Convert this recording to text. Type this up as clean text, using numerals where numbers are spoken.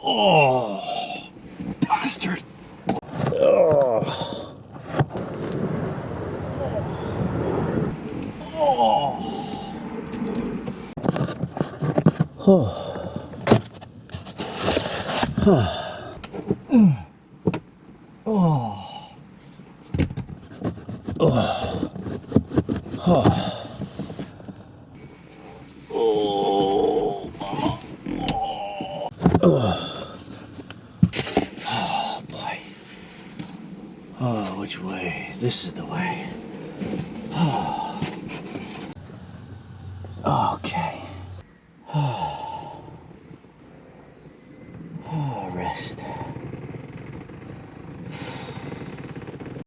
Oh, bastard. Oh. Oh. Oh. Oh. Oh. Oh. Oh, mama. Oh. Oh, boy. Oh, which way? This is the way.